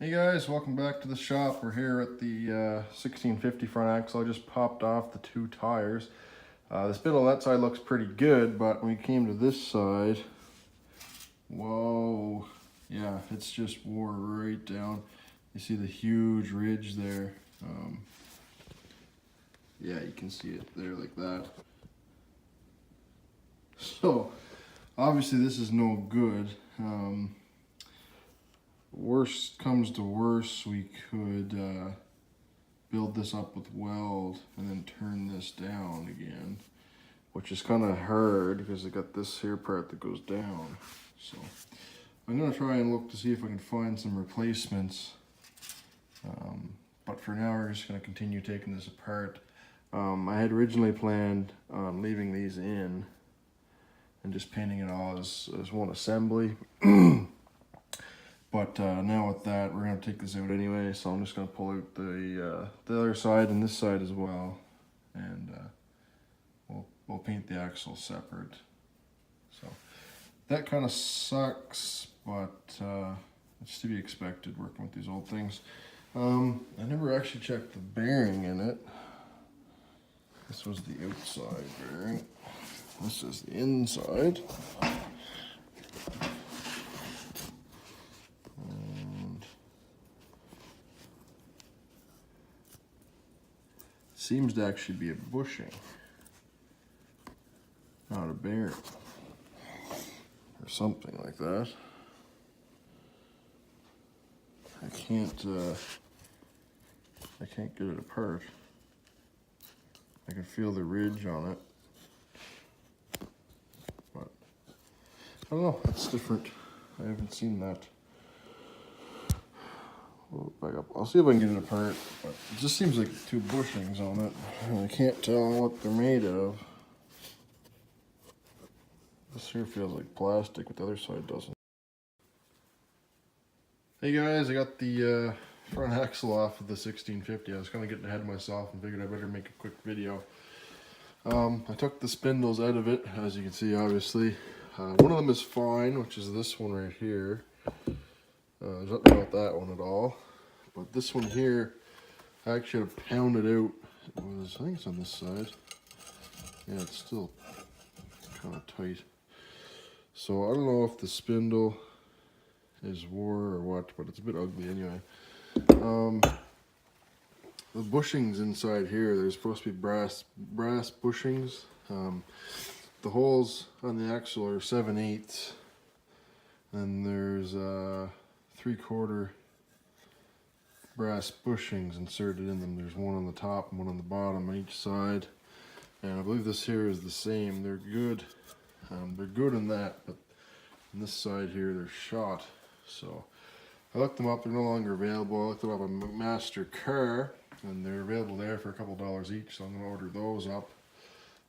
Hey guys, welcome back to the shop. We're here at the 1650 front axle. I just popped off the two tires. The spindle on that side looks pretty good, but when we came to this side, whoa, yeah, it's just wore right down. You see the huge ridge there. Yeah, you can see it there like that. So, obviously this is no good. Worst comes to worst, we could build this up with weld and then turn this down again, which is kind of hard because I got this here part that goes down. So I'm gonna try and look to see if I can find some replacements, but for now we're just gonna continue taking this apart. I had originally planned on leaving these in and just painting it all as one assembly. But now with that, we're gonna take this out anyway, so I'm just gonna pull out the other side and this side as well, and we'll paint the axle separate. So that kind of sucks, but it's to be expected working with these old things. I never actually checked the bearing in it. This was the outside bearing. This is the inside. Seems to actually be a bushing, not a bearing, or something like that. I can't get it apart. I can feel the ridge on it, but I don't know. That's different. I haven't seen that. Back up. I'll see if I can get it apart, but it just seems like two bushings on it, and I can't tell what they're made of. This here feels like plastic, but the other side doesn't. Hey guys, I got the front axle off of the 1650. I was kind of getting ahead of myself and figured I better make a quick video. I took the spindles out of it, as you can see, obviously. One of them is fine, which is this one right here. There's nothing about that one at all, but this one here, I actually have pounded out. I think it's on this side. Yeah, it's still kind of tight. So I don't know if the spindle is wore or what, but it's a bit ugly anyway. The bushings inside here, there's supposed to be brass bushings. The holes on the axle are 7/8, and there's 3/4 brass bushings inserted in them. There's one on the top and one on the bottom on each side, and I believe this here is the same. They're good. They're good in that, but on this side here they're shot. So I looked them up. They're no longer available. I looked them up on Master Car, and they're available there for a couple dollars each. So I'm gonna order those up.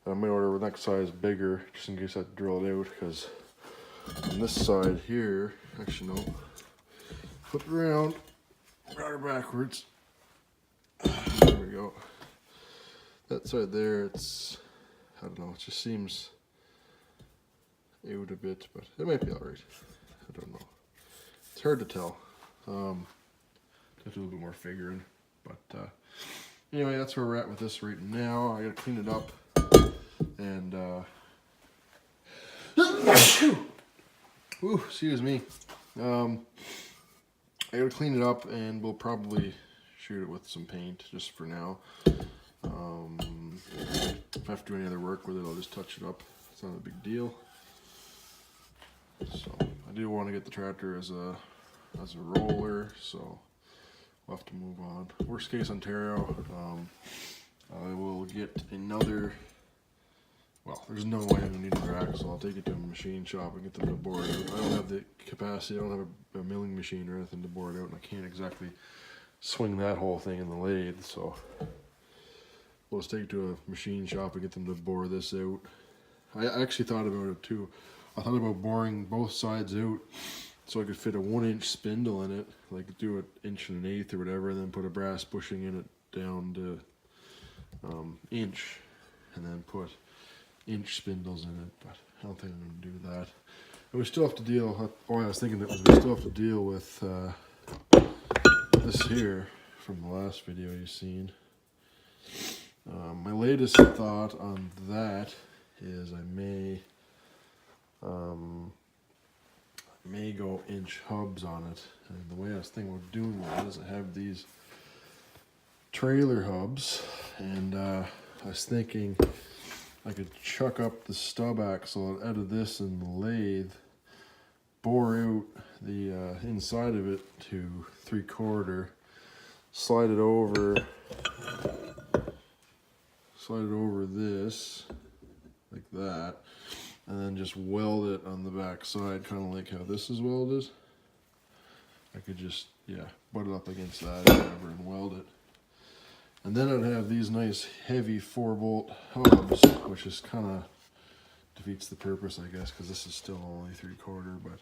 I might order the next size bigger, just in case I drill it out, because on this side here, actually no. Flip it around, got her backwards. There we go. That side there, it's, I don't know, it just seems out a bit, but it might be alright. I don't know. It's hard to tell. Have to do a little bit more figuring, but anyway, that's where we're at with this right now. I gotta clean it up, and ooh, excuse me. I gotta clean it up, and we'll probably shoot it with some paint just for now. If I have to do any other work with it, I'll just touch it up. It's not a big deal. So I do want to get the tractor as a roller, so we'll have to move on. Worst case Ontario, I will get another. Well, there's no way I'm gonna need another axle. I'll take it to a machine shop and get them to bore it out. I don't have the capacity. I don't have a milling machine or anything to bore it out, and I can't exactly swing that whole thing in the lathe. So we'll just take it to a machine shop and get them to bore this out. I actually thought about it too. I thought about boring both sides out so I could fit a 1-inch spindle in it, like do an 1.1/8 or whatever, and then put a brass bushing in it down to inch, and then put inch spindles in it, but I don't think I'm going to do that. And we still have to deal, I was thinking that we still have to deal with this here from the last video you've seen. My latest thought on that is I may go inch hubs on it. And the way I was thinking about doing that is I have these trailer hubs, and I was thinking I could chuck up the stub axle out of this in the lathe, bore out the inside of it to 3/4, slide it over this like that, and then just weld it on the back side, kind of like how this is welded. I could just, yeah, butt it up against that or whatever and weld it. And then I'd have these nice heavy 4-bolt hubs, which is kind of defeats the purpose, I guess, because this is still only 3/4, but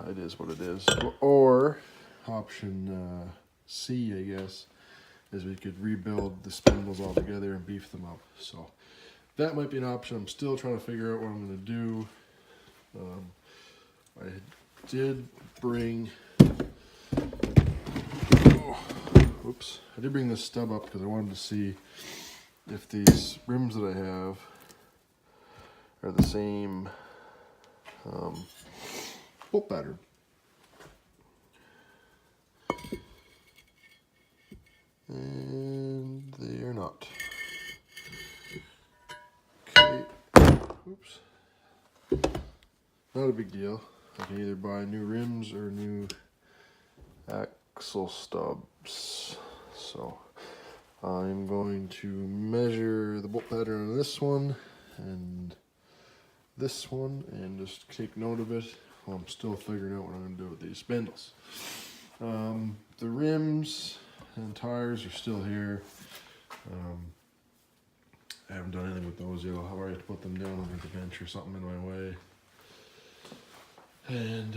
it is what it is. Or option C, I guess, is we could rebuild the spindles all together and beef them up. So that might be an option. I'm still trying to figure out what I'm going to do. I did bring, I did bring this stub up because I wanted to see if these rims that I have are the same bolt pattern. And they are not. Okay, oops. Not a big deal. I can either buy new rims or new axle stubs. So I'm going to measure the bolt pattern on this one and this one and just take note of it while I'm still figuring out what I'm going to do with these spindles. The rims and tires are still here. I haven't done anything with those yet. I'll probably have to put them down on the bench or something in my way. And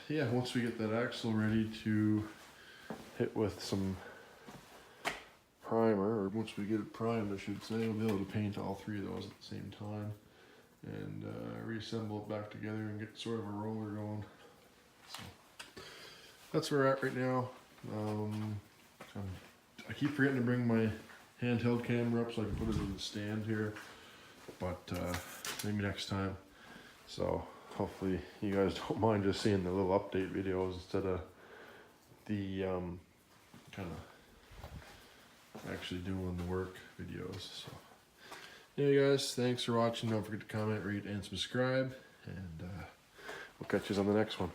yeah, once we get that axle ready to hit with some primer, or once we get it primed, I should say, we'll be able to paint all 3 of those at the same time and reassemble it back together and get sort of a roller going. So that's where we're at right now. I keep forgetting to bring my handheld camera up so I can put it in the stand here, but maybe next time. So hopefully you guys don't mind just seeing the little update videos instead of the kind of actually doing the work videos. So yeah, guys, thanks for watching. Don't forget to comment, rate, and subscribe, and we'll catch you on the next one.